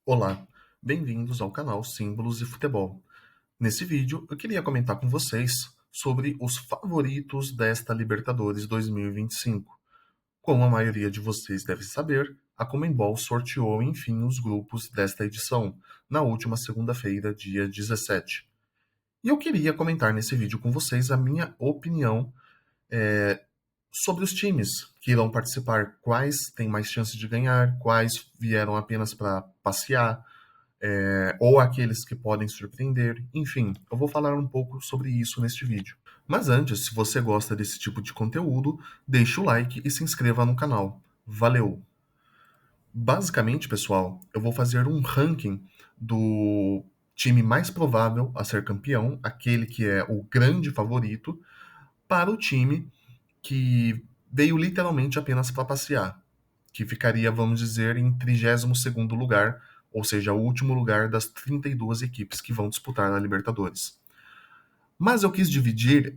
Olá, bem-vindos ao canal Símbolos e Futebol. Nesse vídeo, eu queria comentar com vocês sobre os favoritos desta Libertadores 2025. Como a maioria de vocês deve saber, a Conmebol sorteou enfim os grupos desta edição, na última segunda-feira, dia 17. E eu queria comentar nesse vídeo com vocês a minha opinião sobre os times que irão participar, quais têm mais chances de ganhar, quais vieram apenas para passear, ou aqueles que podem surpreender. Enfim, eu vou falar um pouco sobre isso neste vídeo. Mas antes, se você gosta desse tipo de conteúdo, deixe o like e se inscreva no canal. Valeu! Basicamente, pessoal, eu vou fazer um ranking do time mais provável a ser campeão, aquele que é o grande favorito, para o time que veio literalmente apenas para passear, que ficaria, vamos dizer, em 32º lugar, ou seja, o último lugar das 32 equipes que vão disputar a Libertadores. Mas eu quis dividir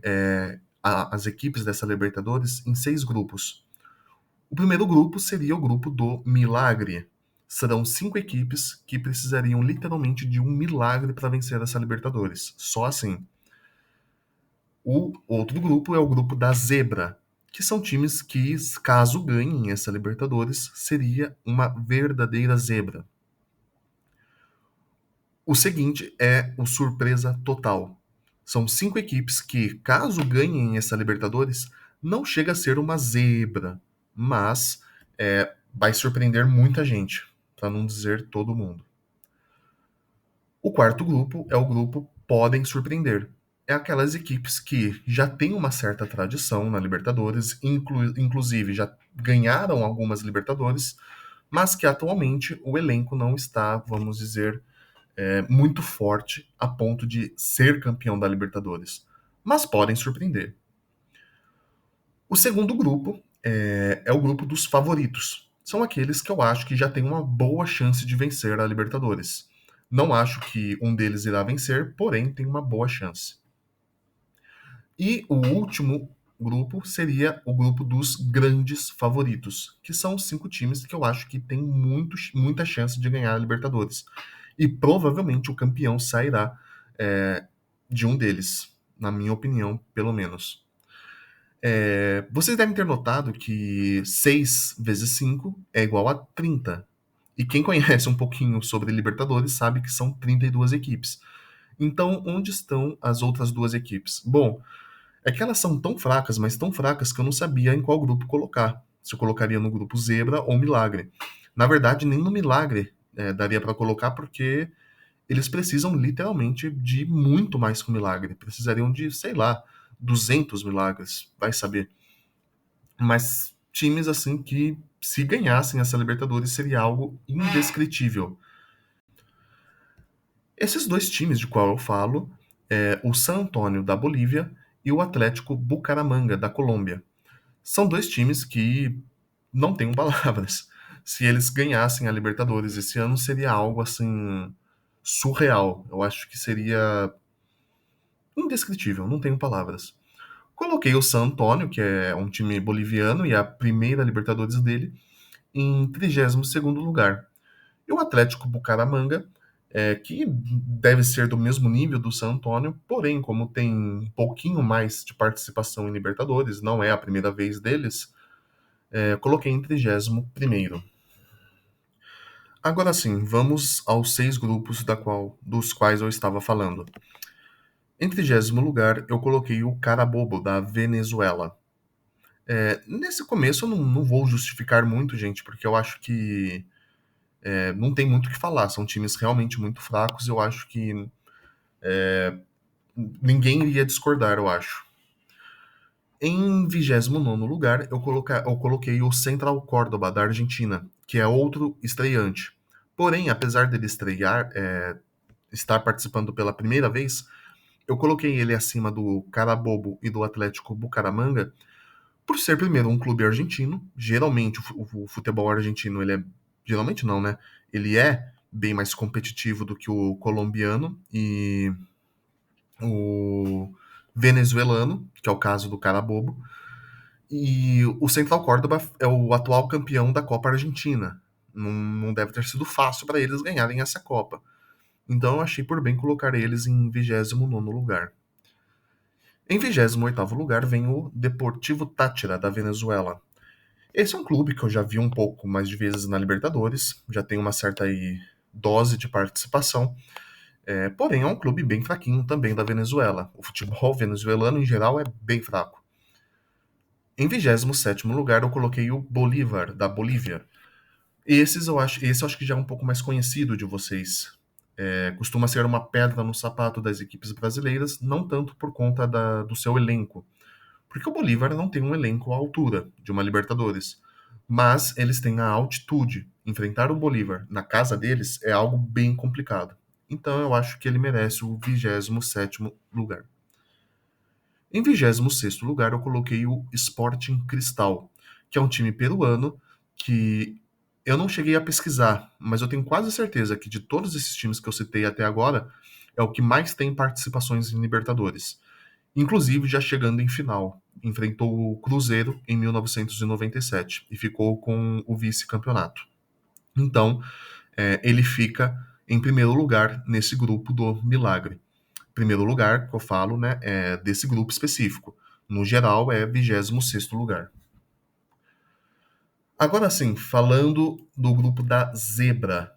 as equipes dessa Libertadores em 6 grupos. O primeiro grupo seria o grupo do Milagre. Serão 5 equipes que precisariam literalmente de um milagre para vencer essa Libertadores. Só assim. O outro grupo é o grupo da Zebra, que são times que, caso ganhem essa Libertadores, seria uma verdadeira zebra. O seguinte é o surpresa total. São 5 equipes que, caso ganhem essa Libertadores, não chega a ser uma zebra, mas vai surpreender muita gente, para não dizer todo mundo. O quarto grupo é o grupo Podem Surpreender. É aquelas equipes que já têm uma certa tradição na Libertadores, inclusive já ganharam algumas Libertadores, mas que atualmente o elenco não está, vamos dizer, muito forte a ponto de ser campeão da Libertadores. Mas podem surpreender. O segundo grupo é o grupo dos favoritos. São aqueles que eu acho que já têm uma boa chance de vencer a Libertadores. Não acho que um deles irá vencer, porém tem uma boa chance. E o último grupo seria o grupo dos grandes favoritos, que são 5 times que eu acho que tem muita chance de ganhar a Libertadores. E provavelmente o campeão sairá de um deles, na minha opinião, pelo menos. Vocês devem ter notado que 6 vezes 5 é igual a 30. E quem conhece um pouquinho sobre Libertadores sabe que são 32 equipes. Então, onde estão as outras duas equipes? Bom, é que elas são tão fracas, mas tão fracas que eu não sabia em qual grupo colocar. Se eu colocaria no grupo Zebra ou Milagre. Na verdade, nem no Milagre daria para colocar, porque eles precisam literalmente de muito mais que um milagre. Precisariam de, sei lá, 200 milagres, vai saber. Mas times assim que, se ganhassem essa Libertadores, seria algo indescritível. Esses dois times de qual eu falo é o San Antonio da Bolívia e o Atlético Bucaramanga da Colômbia. São dois times que não tenho palavras. Se eles ganhassem a Libertadores esse ano, seria algo assim surreal. Eu acho que seria indescritível, não tenho palavras. Coloquei o San Antonio, que é um time boliviano e a primeira Libertadores dele, em 32º lugar. E o Atlético Bucaramanga, que deve ser do mesmo nível do San Antonio, porém, como tem um pouquinho mais de participação em Libertadores, não é a primeira vez deles, coloquei em 31º. Agora sim, vamos aos 6 grupos dos quais eu estava falando. Em 30º lugar, eu coloquei o Carabobo, da Venezuela. Nesse começo eu não vou justificar muito, gente, porque eu acho que não tem muito o que falar. São times realmente muito fracos. Eu acho que ninguém iria discordar, eu acho. Em 29º lugar, eu coloquei o Central Córdoba, da Argentina, que é outro estreante. Porém, apesar dele estar participando pela primeira vez, eu coloquei ele acima do Carabobo e do Atlético Bucaramanga por ser, primeiro, um clube argentino. Geralmente, o futebol argentino, ele é... Geralmente não, né? Ele é bem mais competitivo do que o colombiano e o venezuelano, que é o caso do Carabobo. E o Central Córdoba é o atual campeão da Copa Argentina, Não deve ter sido fácil para eles ganharem essa Copa. Então eu achei por bem colocar eles em 29º lugar. Em 28º lugar vem o Deportivo Táchira, da Venezuela. Esse é um clube que eu já vi um pouco mais de vezes na Libertadores, já tem uma certa aí dose de participação, porém é um clube bem fraquinho também da Venezuela. O futebol venezuelano em geral é bem fraco. Em 27º lugar eu coloquei o Bolívar, da Bolívia. Esse eu acho que já é um pouco mais conhecido de vocês. Costuma ser uma pedra no sapato das equipes brasileiras, não tanto por conta do seu elenco, porque o Bolívar não tem um elenco à altura de uma Libertadores, mas eles têm a altitude. Enfrentar o Bolívar na casa deles é algo bem complicado. Então eu acho que ele merece o 27º lugar. Em 26º lugar, eu coloquei o Sporting Cristal, que é um time peruano que eu não cheguei a pesquisar, mas eu tenho quase certeza que de todos esses times que eu citei até agora, é o que mais tem participações em Libertadores. Inclusive já chegando em final. Enfrentou o Cruzeiro em 1997 e ficou com o vice-campeonato. Então, ele fica em primeiro lugar nesse grupo do Milagre. Primeiro lugar, que eu falo, né, é desse grupo específico. No geral, é 26º lugar. Agora sim, falando do grupo da Zebra.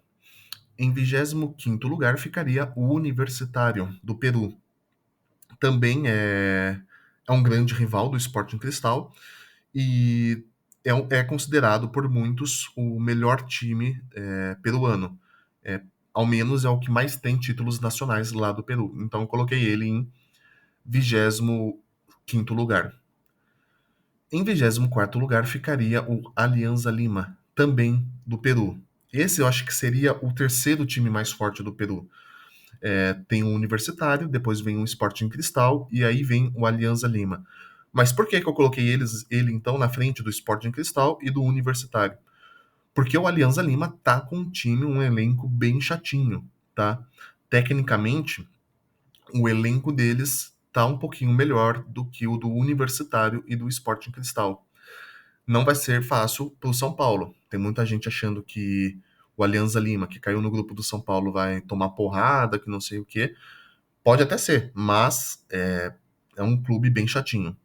Em 25º lugar ficaria o Universitário, do Peru. Também é um grande rival do Sporting Cristal e é considerado por muitos o melhor time peruano. É, ao menos é o que mais tem títulos nacionais lá do Peru. Então eu coloquei ele em 25º lugar. Em 24º lugar ficaria o Alianza Lima, também do Peru. Esse eu acho que seria o terceiro time mais forte do Peru. Tem o Universitário, depois vem o Sporting Cristal e aí vem o Alianza Lima. Mas por que eu coloquei ele então na frente do Sporting Cristal e do Universitário? Porque o Alianza Lima tá com um elenco bem chatinho, tá? Tecnicamente, o elenco deles tá um pouquinho melhor do que o do Universitário e do Sporting Cristal. Não vai ser fácil pro São Paulo. Tem muita gente achando que o Alianza Lima, que caiu no grupo do São Paulo, vai tomar porrada, que não sei o quê. Pode até ser, mas é um clube bem chatinho.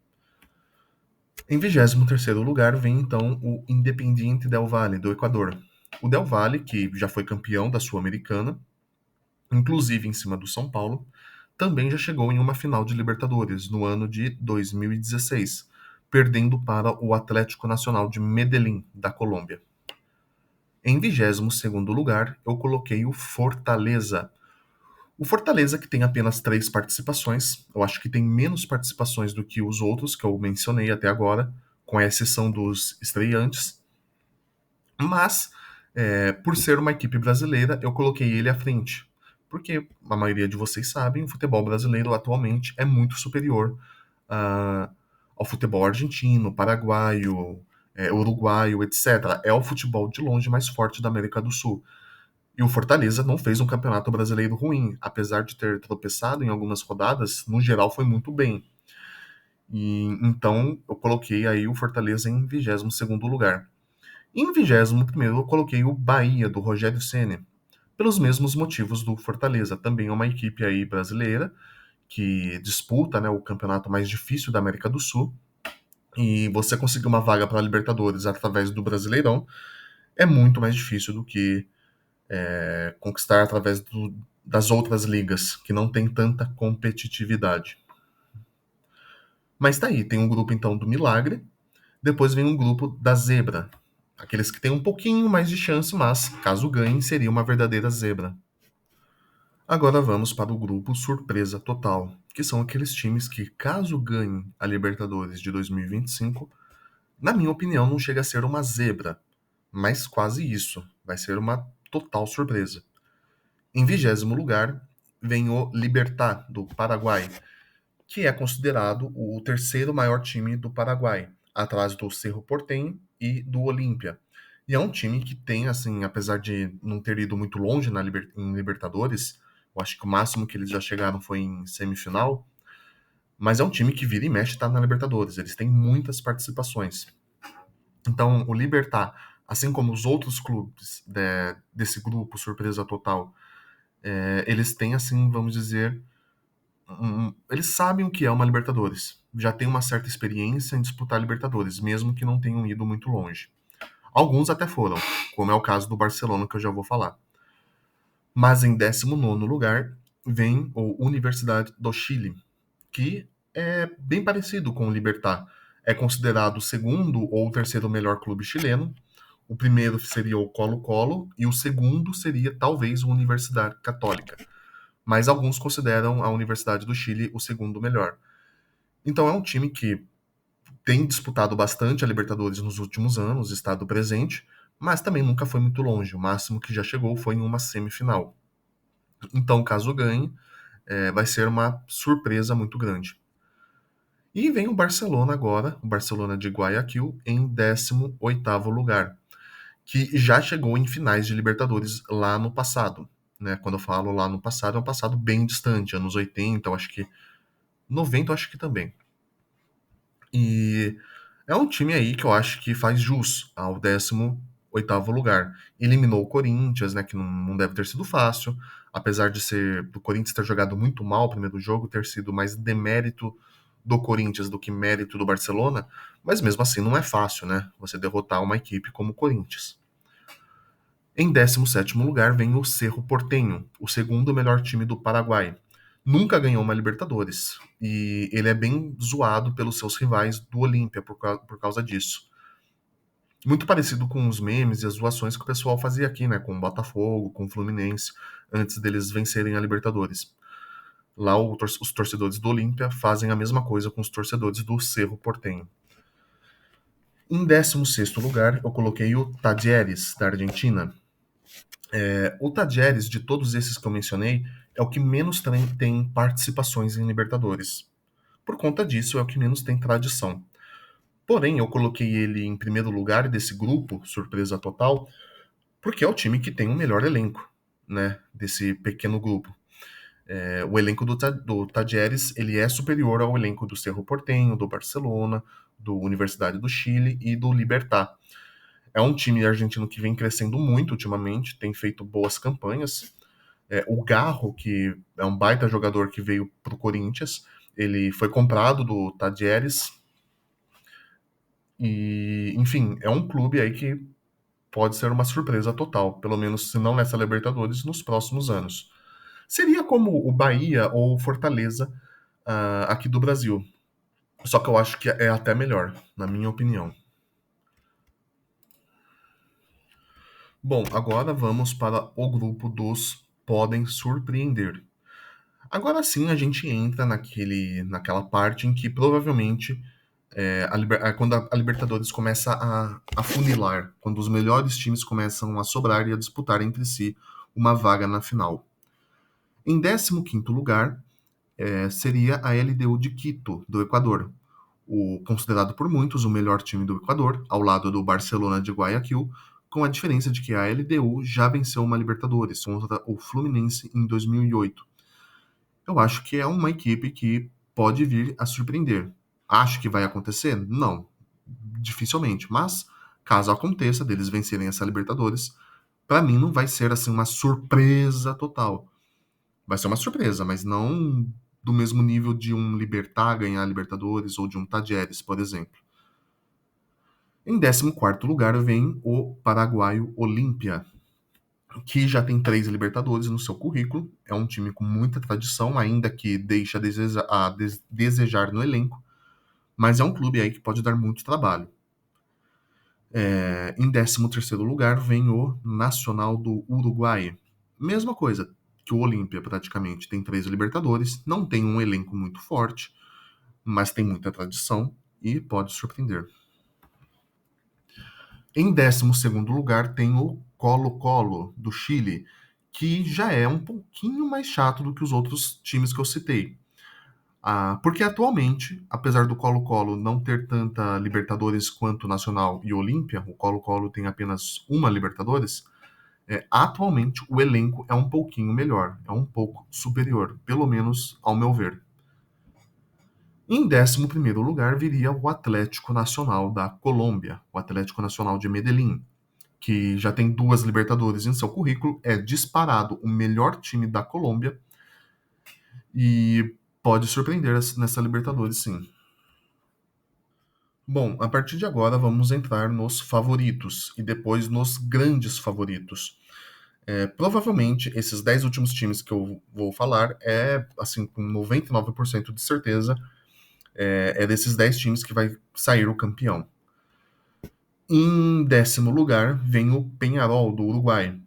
Em 23º lugar vem então o Independiente Del Valle, do Equador. O Del Valle, que já foi campeão da Sul-Americana, inclusive em cima do São Paulo, também já chegou em uma final de Libertadores no ano de 2016, perdendo para o Atlético Nacional de Medellín, da Colômbia. Em 22º lugar, eu coloquei o Fortaleza. O Fortaleza, que tem apenas 3 participações, eu acho que tem menos participações do que os outros que eu mencionei até agora, com exceção dos estreantes. Mas, por ser uma equipe brasileira, eu coloquei ele à frente. Porque a maioria de vocês sabem, o futebol brasileiro atualmente é muito superior ah, ao futebol argentino, paraguaio, uruguaio, etc. É o futebol de longe mais forte da América do Sul. E o Fortaleza não fez um campeonato brasileiro ruim, apesar de ter tropeçado em algumas rodadas, no geral foi muito bem. E então eu coloquei aí o Fortaleza em 22º lugar. Em 21º eu coloquei o Bahia do Rogério Ceni, pelos mesmos motivos do Fortaleza. Também é uma equipe aí brasileira que disputa, né, o campeonato mais difícil da América do Sul. E você conseguir uma vaga para a Libertadores através do Brasileirão é muito mais difícil do que conquistar através das outras ligas, que não tem tanta competitividade. Mas tá aí, tem um grupo então do Milagre, depois vem um grupo da Zebra, aqueles que têm um pouquinho mais de chance, mas caso ganhem, seria uma verdadeira zebra. Agora vamos para o grupo Surpresa Total, que são aqueles times que, caso ganhem a Libertadores de 2025, na minha opinião, não chega a ser uma zebra, mas quase isso, vai ser uma total surpresa. Em 20º lugar, vem o Libertad, do Paraguai, que é considerado o terceiro maior time do Paraguai, atrás do Cerro Porteño e do Olímpia. E é um time que tem, assim, apesar de não ter ido muito longe em Libertadores, eu acho que o máximo que eles já chegaram foi em semifinal, mas é um time que vira e mexe está na Libertadores, eles têm muitas participações. Então, o Libertad Assim como os outros clubes desse grupo surpresa total, eles têm, assim, vamos dizer, eles sabem o que é uma Libertadores. Já tem uma certa experiência em disputar Libertadores, mesmo que não tenham ido muito longe. Alguns até foram, como é o caso do Barcelona, que eu já vou falar. Mas em 19º lugar vem o Universidade do Chile, que é bem parecido com o Libertad. É considerado o segundo ou o terceiro melhor clube chileno. O primeiro seria o Colo-Colo e o segundo seria talvez a Universidade Católica. Mas alguns consideram a Universidade do Chile o segundo melhor. Então é um time que tem disputado bastante a Libertadores nos últimos anos, estado presente, mas também nunca foi muito longe. O máximo que já chegou foi em uma semifinal. Então, caso ganhe, vai ser uma surpresa muito grande. E vem o Barcelona agora, o Barcelona de Guayaquil, em 18º lugar, que já chegou em finais de Libertadores lá no passado. Né? Quando eu falo lá no passado, é um passado bem distante, anos 80, eu acho que 90, eu acho que também. E é um time aí que eu acho que faz jus ao 18º lugar. Eliminou o Corinthians, né, que não deve ter sido fácil, apesar de ser do Corinthians ter jogado muito mal o primeiro jogo, ter sido mais demérito do Corinthians do que mérito do Barcelona, mas mesmo assim não é fácil, né, você derrotar uma equipe como o Corinthians. Em 17º lugar vem o Cerro Porteño, o segundo melhor time do Paraguai. Nunca ganhou uma Libertadores, e ele é bem zoado pelos seus rivais do Olímpia por causa disso. Muito parecido com os memes e as zoações que o pessoal fazia aqui, né, com o Botafogo, com o Fluminense, antes deles vencerem a Libertadores. Lá os torcedores do Olímpia fazem a mesma coisa com os torcedores do Cerro Porteño. Em 16º lugar, eu coloquei o Talleres, da Argentina. O Talleres, de todos esses que eu mencionei, é o que menos tem participações em Libertadores. Por conta disso, é o que menos tem tradição. Porém, eu coloquei ele em primeiro lugar desse grupo, surpresa total, porque é o time que tem o melhor elenco, né, desse pequeno grupo. O elenco do Talleres, ele é superior ao elenco do Cerro Porteño, do Barcelona, do Universidade do Chile e do Libertad. É um time argentino que vem crescendo muito ultimamente, tem feito boas campanhas. O Garro, que é um baita jogador que veio pro Corinthians, ele foi comprado do Talleres. E, enfim, é um clube aí que pode ser uma surpresa total, pelo menos se não nessa Libertadores, nos próximos anos. Seria como o Bahia ou o Fortaleza aqui do Brasil. Só que eu acho que é até melhor, na minha opinião. Bom, agora vamos para o grupo dos podem surpreender. Agora sim a gente entra naquela parte em que provavelmente quando a Libertadores começa a funilar, quando os melhores times começam a sobrar e a disputar entre si uma vaga na final. Em 15º lugar, seria a LDU de Quito, do Equador, o considerado por muitos o melhor time do Equador, ao lado do Barcelona de Guayaquil, com a diferença de que a LDU já venceu uma Libertadores contra o Fluminense em 2008. Eu acho que é uma equipe que pode vir a surpreender. Acho que vai acontecer? Não, dificilmente, mas caso aconteça deles vencerem essa Libertadores, para mim não vai ser assim uma surpresa total. Vai ser uma surpresa, mas não do mesmo nível de um Libertad ganhar a Libertadores ou de um Talleres, por exemplo. Em 14º lugar vem o paraguaio Olímpia, que já tem 3 Libertadores no seu currículo. É um time com muita tradição, ainda que deixa a desejar no elenco, mas é um clube aí que pode dar muito trabalho. Em 13º lugar vem o Nacional do Uruguai. Mesma coisa que o Olímpia, praticamente. Tem 3 Libertadores, não tem um elenco muito forte, mas tem muita tradição e pode surpreender. Em 12º lugar tem o Colo-Colo, do Chile, que já é um pouquinho mais chato do que os outros times que eu citei. Porque atualmente, apesar do Colo-Colo não ter tanta Libertadores quanto o Nacional e Olímpia, o Colo-Colo tem apenas uma Libertadores, atualmente o elenco é um pouquinho melhor, é um pouco superior, pelo menos ao meu ver. Em 11º lugar viria o Atlético Nacional da Colômbia, o Atlético Nacional de Medellín. que já tem 2 Libertadores em seu currículo, é disparado o melhor time da Colômbia e pode surpreender nessa Libertadores, sim. Bom, a partir de agora vamos entrar nos favoritos e depois nos grandes favoritos. Provavelmente esses 10 últimos times que eu vou falar assim, com 99% de certeza, é desses 10 times que vai sair o campeão. Em décimo lugar vem o Peñarol do Uruguai.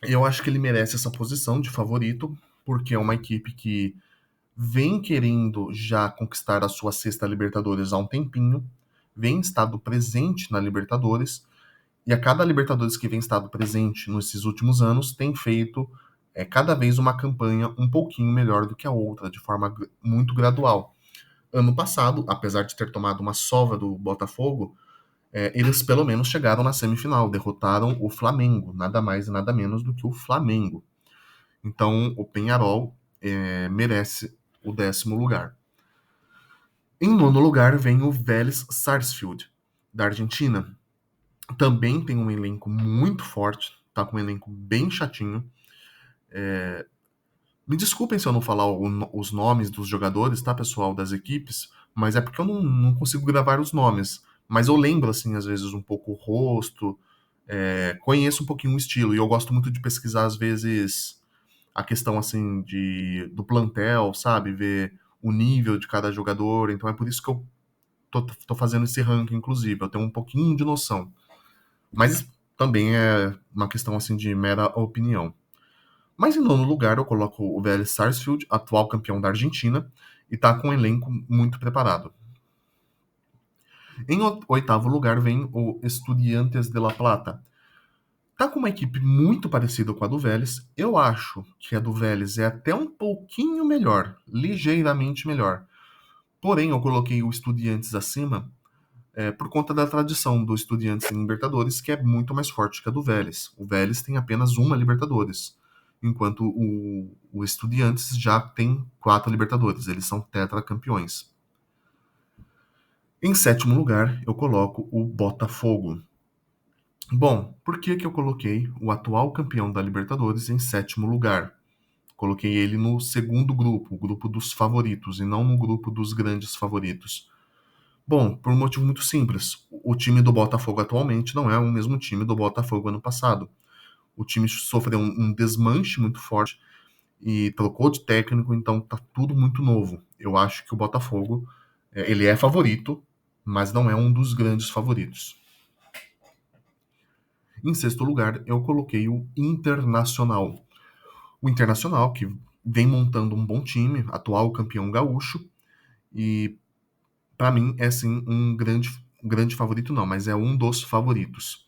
Eu acho que ele merece essa posição de favorito, porque é uma equipe que vem querendo já conquistar a sua sexta Libertadores há um tempinho, vem estado presente na Libertadores, e a cada Libertadores que vem estado presente nesses últimos anos tem feito cada vez uma campanha um pouquinho melhor do que a outra, de forma muito gradual. Ano passado, apesar de ter tomado uma sova do Botafogo, eles pelo menos chegaram na semifinal, derrotaram o Flamengo, nada mais e nada menos do que o Flamengo. Então, o Peñarol merece o 10º lugar. Em nono lugar vem o Vélez Sarsfield, da Argentina. Também tem um elenco muito forte, tá com um elenco bem chatinho. Me desculpem se eu não falar os nomes dos jogadores, tá, pessoal, das equipes, mas é porque eu não consigo gravar os nomes. Mas eu lembro, assim, às vezes, um pouco o rosto, conheço um pouquinho o estilo, e eu gosto muito de pesquisar, às vezes, a questão, assim, do plantel, sabe? Ver o nível de cada jogador, então é por isso que eu tô fazendo esse ranking, inclusive, eu tenho um pouquinho de noção. Mas também é uma questão, assim, de mera opinião. Mas em nono lugar eu coloco o Vélez Sarsfield, atual campeão da Argentina, e tá com um elenco muito preparado. Em oitavo lugar vem o Estudiantes de La Plata. Tá com uma equipe muito parecida com a do Vélez. Eu acho que a do Vélez é até um pouquinho melhor, ligeiramente melhor. Porém, eu coloquei o Estudiantes acima por conta da tradição do Estudiantes em Libertadores, que é muito mais forte que a do Vélez. O Vélez tem apenas uma Libertadores, enquanto o Estudiantes já tem 4 Libertadores. Eles são tetracampeões. Em sétimo lugar, eu coloco o Botafogo. Bom, por que eu coloquei o atual campeão da Libertadores em sétimo lugar? Coloquei ele no segundo grupo, o grupo dos favoritos, e não no grupo dos grandes favoritos. Bom, por um motivo muito simples. O time do Botafogo atualmente não é o mesmo time do Botafogo ano passado. O time sofreu um desmanche muito forte e trocou de técnico, então tá tudo muito novo. Eu acho que o Botafogo, ele é favorito, mas não é um dos grandes favoritos. Em sexto lugar, eu coloquei o Internacional. O Internacional, que vem montando um bom time, atual campeão gaúcho, e para mim é sim um grande favorito não, mas é um dos favoritos.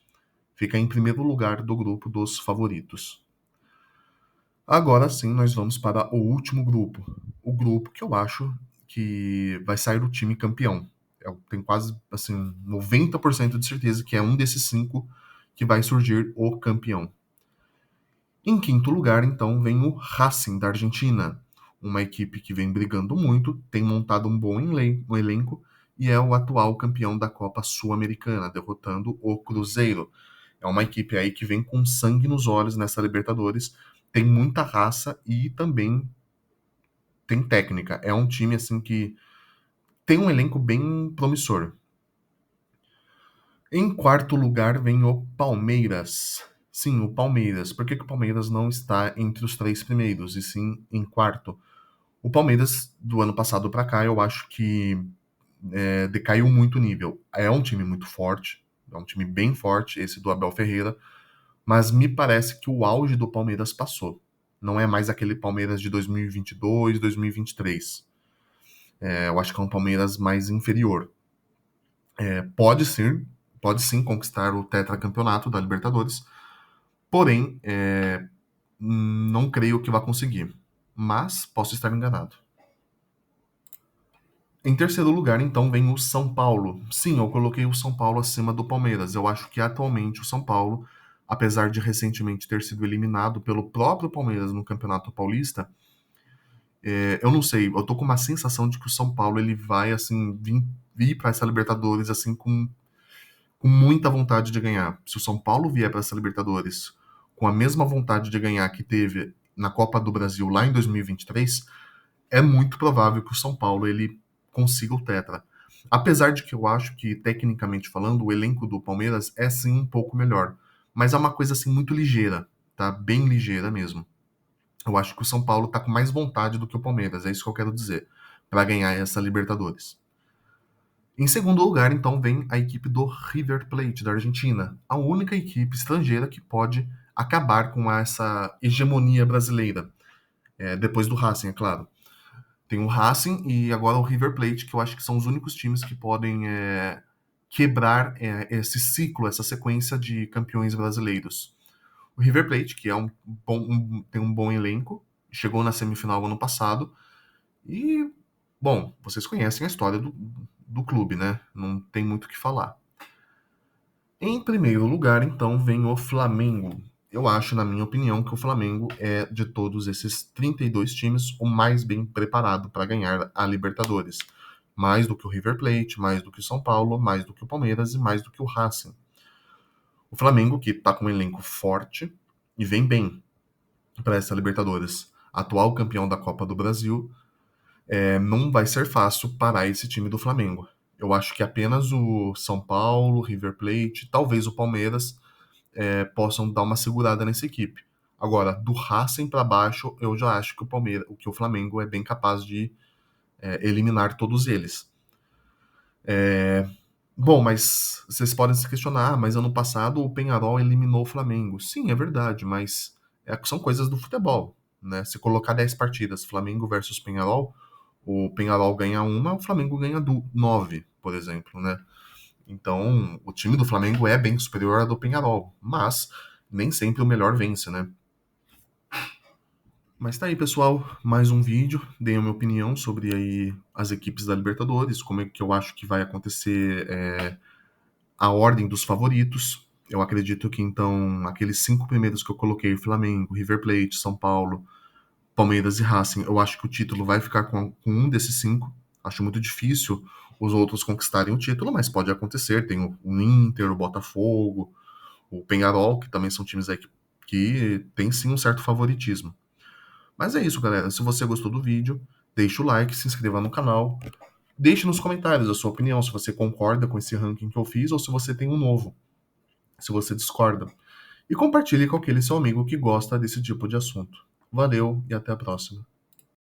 Fica em primeiro lugar do grupo dos favoritos. Agora sim, nós vamos para o último grupo. O grupo que eu acho que vai sair o time campeão. Eu tenho quase assim 90% de certeza que é um desses 5 que vai surgir o campeão. Em quinto lugar, então, vem o Racing da Argentina, uma equipe que vem brigando muito, tem montado um bom elenco e é o atual campeão da Copa Sul-Americana, derrotando o Cruzeiro. É uma equipe aí que vem com sangue nos olhos nessa Libertadores, tem muita raça e também tem técnica. É um time assim que tem um elenco bem promissor. Em quarto lugar vem o Palmeiras. Sim, o Palmeiras. Por que o Palmeiras não está entre os 3 primeiros, e sim em quarto? O Palmeiras, do ano passado para cá, eu acho que decaiu muito o nível. É um time muito forte, é um time bem forte, esse do Abel Ferreira, mas me parece que o auge do Palmeiras passou. Não é mais aquele Palmeiras de 2022, 2023. Eu acho que é um Palmeiras mais inferior. Pode ser, pode sim conquistar o tetracampeonato da Libertadores, porém, não creio que vá conseguir. Mas posso estar enganado. Em terceiro lugar, então, vem o São Paulo. Sim, eu coloquei o São Paulo acima do Palmeiras. Eu acho que atualmente o São Paulo, apesar de recentemente ter sido eliminado pelo próprio Palmeiras no Campeonato Paulista, eu não sei, eu tô com uma sensação de que o São Paulo ele vai assim vir para essa Libertadores assim com com muita vontade de ganhar. Se o São Paulo vier para essa Libertadores com a mesma vontade de ganhar que teve na Copa do Brasil lá em 2023, é muito provável que o São Paulo ele consiga o tetra. Apesar de que eu acho que, tecnicamente falando, o elenco do Palmeiras é sim um pouco melhor. Mas é uma coisa assim muito ligeira, tá? Bem ligeira mesmo. Eu acho que o São Paulo tá com mais vontade do que o Palmeiras, é isso que eu quero dizer, para ganhar essa Libertadores. Em segundo lugar, então, vem a equipe do River Plate, da Argentina, a única equipe estrangeira que pode acabar com essa hegemonia brasileira, depois do Racing, é claro. Tem o Racing e agora o River Plate, que eu acho que são os únicos times que podem quebrar esse ciclo, essa sequência de campeões brasileiros. O River Plate, que tem um bom elenco, chegou na semifinal ano passado e, bom, vocês conhecem a história do clube, né? Não tem muito o que falar. Em primeiro lugar, então, vem o Flamengo. Eu acho, na minha opinião, que o Flamengo é, de todos esses 32 times, o mais bem preparado para ganhar a Libertadores. Mais do que o River Plate, mais do que o São Paulo, mais do que o Palmeiras e mais do que o Racing. O Flamengo, que está com um elenco forte e vem bem para essa Libertadores, atual campeão da Copa do Brasil, não vai ser fácil parar esse time do Flamengo. Eu acho que apenas o São Paulo, River Plate, talvez o Palmeiras possam dar uma segurada nessa equipe. Agora, do Racing para baixo, eu já acho que o Flamengo é bem capaz de eliminar todos eles. Bom, mas vocês podem se questionar, mas ano passado o Penharol eliminou o Flamengo. Sim, é verdade, mas são coisas do futebol, né? Se colocar 10 partidas, Flamengo versus Penharol, o Penharol ganha uma, o Flamengo ganha 9, por exemplo, né? Então, o time do Flamengo é bem superior ao do Penharol, mas nem sempre o melhor vence, né? Mas tá aí, pessoal, mais um vídeo. Dei a minha opinião sobre aí as equipes da Libertadores, como é que eu acho que vai acontecer a ordem dos favoritos. Eu acredito que, então, aqueles 5 primeiros que eu coloquei, Flamengo, River Plate, São Paulo, Palmeiras e Racing, eu acho que o título vai ficar com um desses 5. Acho muito difícil os outros conquistarem o título, mas pode acontecer. Tem o Inter, o Botafogo, o Penharol, que também são times aí que tem sim um certo favoritismo. Mas é isso, galera. Se você gostou do vídeo, deixa o like, se inscreva no canal. Deixe nos comentários a sua opinião, se você concorda com esse ranking que eu fiz ou se você tem um novo, se você discorda. E compartilhe com aquele seu amigo que gosta desse tipo de assunto. Valeu e até a próxima.